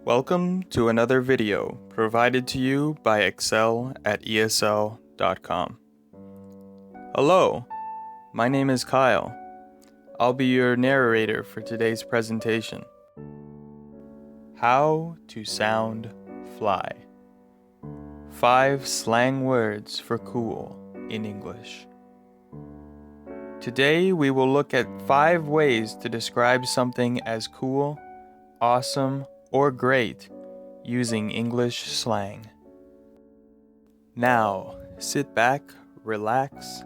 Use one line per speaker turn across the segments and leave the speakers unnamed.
Welcome to another video provided to you by Excel at ESL.com. Hello, my name is Kyle. I'll be your narrator for today's presentation. How to sound fly. 5 slang words for cool in English. Today we will look at 5 ways to describe something as cool, awesome, or great using English slang. Now, sit back, relax,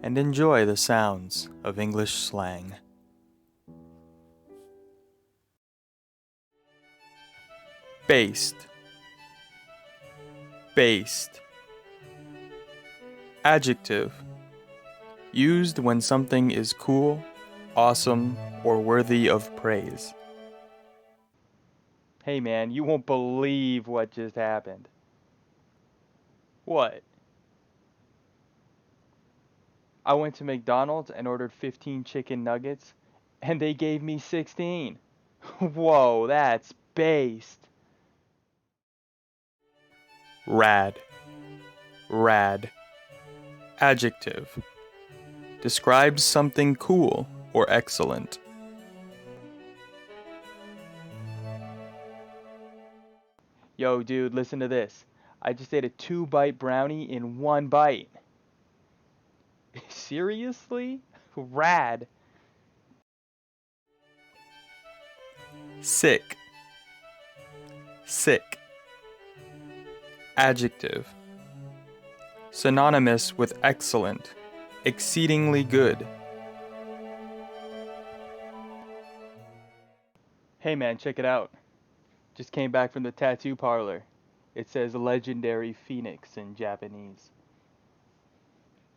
and enjoy the sounds of English slang. Beist. Beist. Adjective. Used when something is cool, awesome, or worthy of praise. Hey man, you won't believe what just happened. What? I went to McDonald's and ordered 15 chicken nuggets, and they gave me 16. Whoa, that's based. Rad. Rad. Adjective. Describes something cool or excellent. Yo, dude, listen to this. I just ate a 2-bite brownie in 1 bite. Seriously? Rad. Sick. Sick. Adjective. Synonymous with excellent, exceedingly good. Hey man, check it out. Just came back from the tattoo parlor. It says legendary phoenix in Japanese.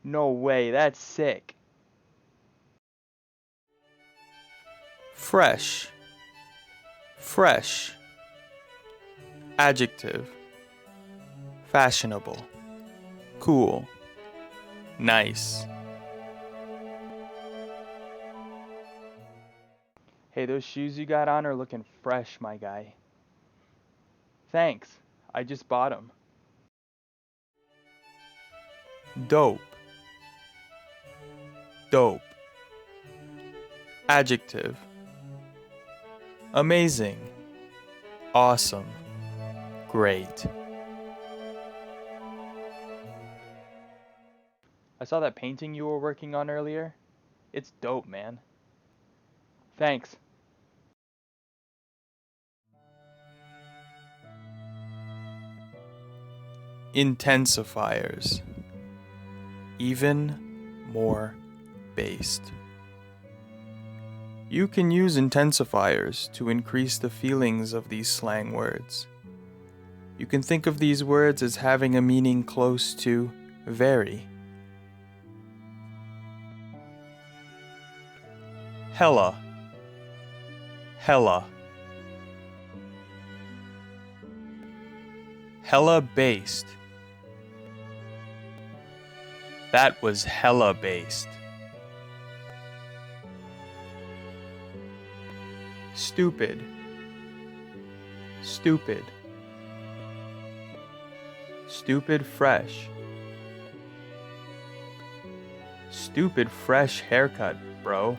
No way, that's sick. Fresh. Fresh. Adjective. Fashionable. Cool. Nice. Hey, those shoes you got on are looking fresh, my guy. Thanks, I just bought them. Dope. Dope. Adjective. Amazing. Awesome. Great. I saw that painting you were working on earlier. It's dope, man. Thanks. Intensifiers. Even more based. You can use intensifiers to increase the feelings of these slang words. You can think of these words as having a meaning close to very. Hella. Hella. Hella based. That was hella based. Stupid. Stupid. Stupid fresh. Stupid fresh haircut, bro.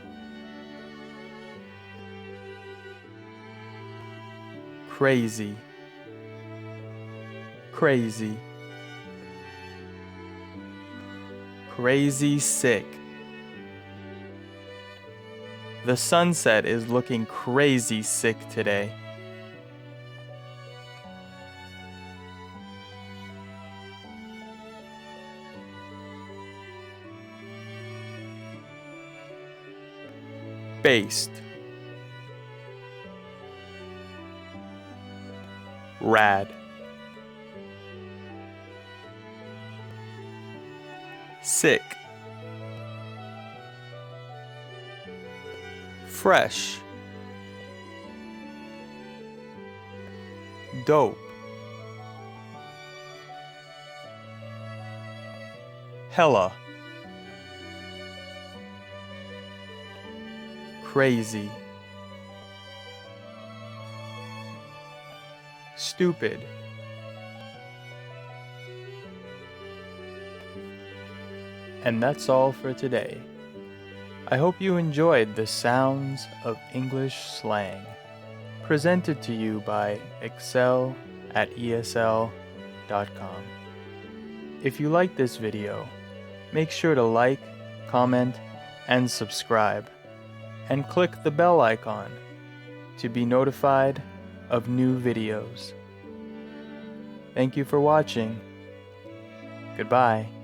Crazy. Crazy. Crazy sick. The sunset is looking crazy sick today. Based. Rad. Sick. Fresh. Dope. Hella. Crazy. stupid. And that's all for today. I hope you enjoyed the sounds of English slang, presented to you by Excel at ESL.com. If you like this video, make sure to like, comment, and subscribe, and click the bell icon to be notified of new videos. Thank you for watching. Goodbye.